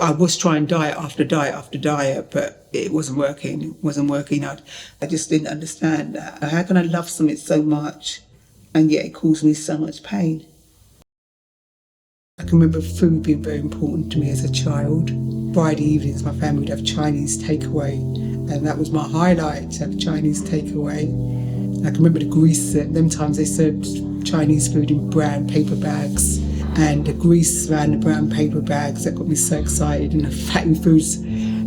I was trying diet after diet after diet, but it wasn't working. It wasn't working out. I just didn't understand that. How can I love something so much and yet it caused me so much pain? I can remember food being very important to me as a child. Friday evenings, my family would have Chinese takeaway, and that was my highlight, to have Chinese takeaway. I can remember the grease, them times they served Chinese food in brown paper bags, and the grease around the brown paper bags, that got me so excited. And the fatty foods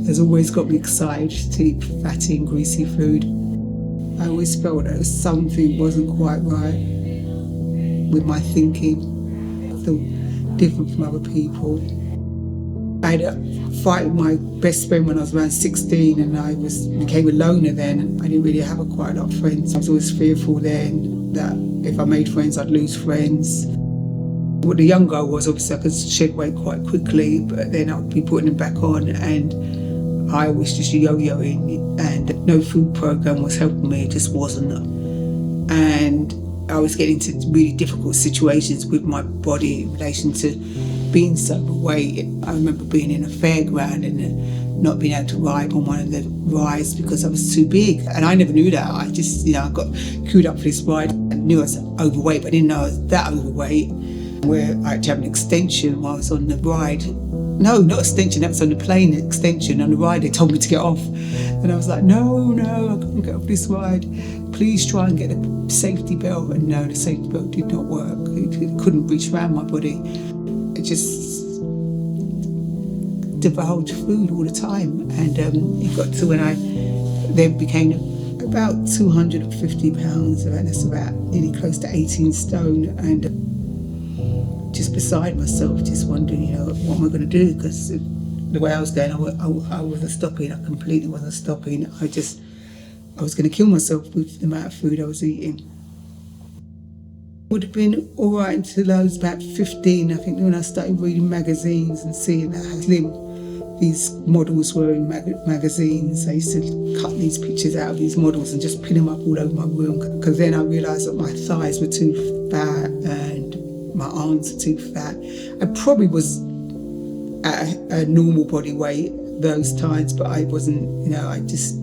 has always got me excited to eat fatty and greasy food. I always felt that something wasn't quite right with my thinking. I felt different from other people. I had a fight with my best friend when I was around 16, and I became a loner then, and I didn't really have quite a lot of friends. I was always fearful then that if I made friends, I'd lose friends. What the younger I was, obviously I could shed weight quite quickly, but then I would be putting them back on, and I was just yo-yoing, and no food program was helping me, it just wasn't. And I was getting into really difficult situations with my body in relation to being so overweight. I remember being in a fairground and not being able to ride on one of the rides because I was too big. And I never knew that. I just, I got queued up for this ride and knew I was overweight, but I didn't know I was that overweight. Where I had to have an extension while I was on the ride. No, not extension, that was on the plane extension. On the ride, they told me to get off. And I was like, no, I can't get off this ride. Please try and get a safety belt. And no, the safety belt did not work. It couldn't reach around my body. It just devoured food all the time. And it got to when I then became about 250 pounds, and that's about nearly close to 18 stone. And just beside myself, just wondering, what am I going to do? Because the way I was going, I wasn't stopping. I completely wasn't stopping. I was going to kill myself with the amount of food I was eating. Would have been all right until I was about 15, I think, when I started reading magazines and seeing how slim these models were in magazines. I used to cut these pictures out of these models and just pin them up all over my room, because then I realised that my thighs were too fat and my arms were too fat. I probably was at a normal body weight those times, but I wasn't, I just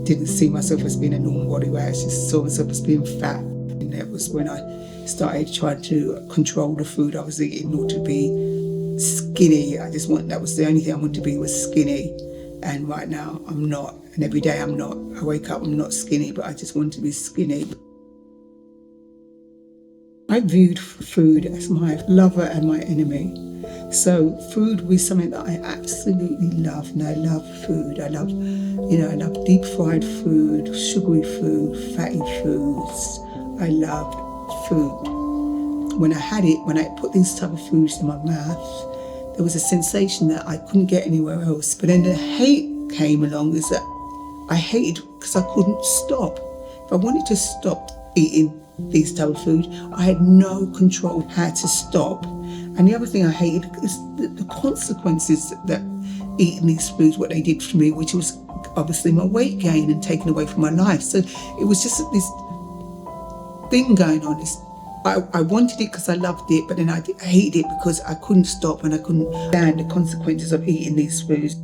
didn't see myself as being a normal body weight. I just saw myself as being fat. And that was when I started trying to control the food I was eating, not to be skinny. That was the only thing I wanted to be, was skinny. And right now I'm not. And every day I'm not. I wake up, I'm not skinny, but I just want to be skinny. I viewed food as my lover and my enemy. So food was something that I absolutely love, and I love food. I love deep fried food, sugary food, fatty foods. I loved food. When I put these type of foods in my mouth, there was a sensation that I couldn't get anywhere else. But then the hate came along, is that I hated because I couldn't stop. If I wanted to stop eating these type of food, I had no control how to stop. And the other thing I hated is the consequences that eating these foods, what they did for me, which was obviously my weight gain and taken away from my life. So it was just this thing going on. I wanted it because I loved it, but then I hated it because I couldn't stop and I couldn't stand the consequences of eating these foods.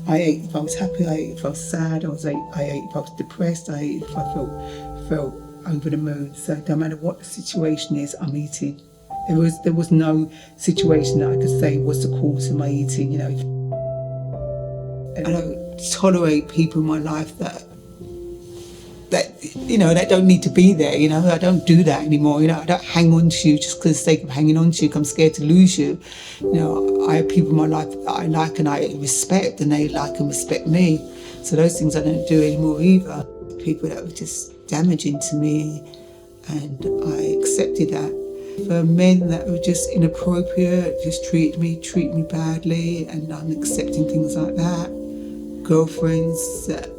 I ate if I was happy, I ate if I was sad, I ate if I was depressed, I ate if I felt over the moon. So no matter what the situation is, I'm eating. There was no situation that I could say was the cause of my eating, And I don't tolerate people in my life that don't need to be there, I don't do that anymore, I don't hang on to you just for the sake of hanging on to you. I'm scared to lose you. I have people in my life that I like and I respect, and they like and respect me. So those things I don't do anymore either. People that were just damaging to me, and I accepted that. For men that were just inappropriate, just treat me badly, and I'm accepting things like that. Girlfriends that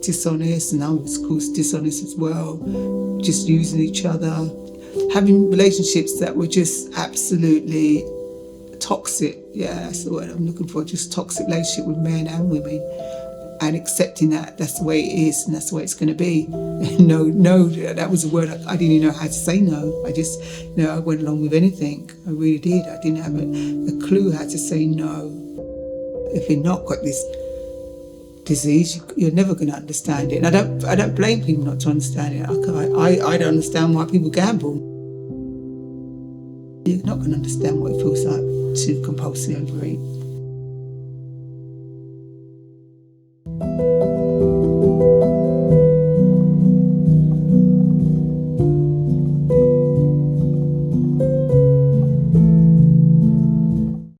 dishonest, and I was of course dishonest as well, just using each other. Having relationships that were just absolutely toxic, that's the word I'm looking for, just toxic relationship with men and women. And accepting that that's the way it is and that's the way it's going to be. No, that was a word I didn't even know how to say no. I just, I went along with anything. I really did. I didn't have a clue how to say no. if you've not got this disease, you're never going to understand it. And I don't blame people not to understand it. I don't understand why people gamble. You're not going to understand what it feels like to compulsively overeat.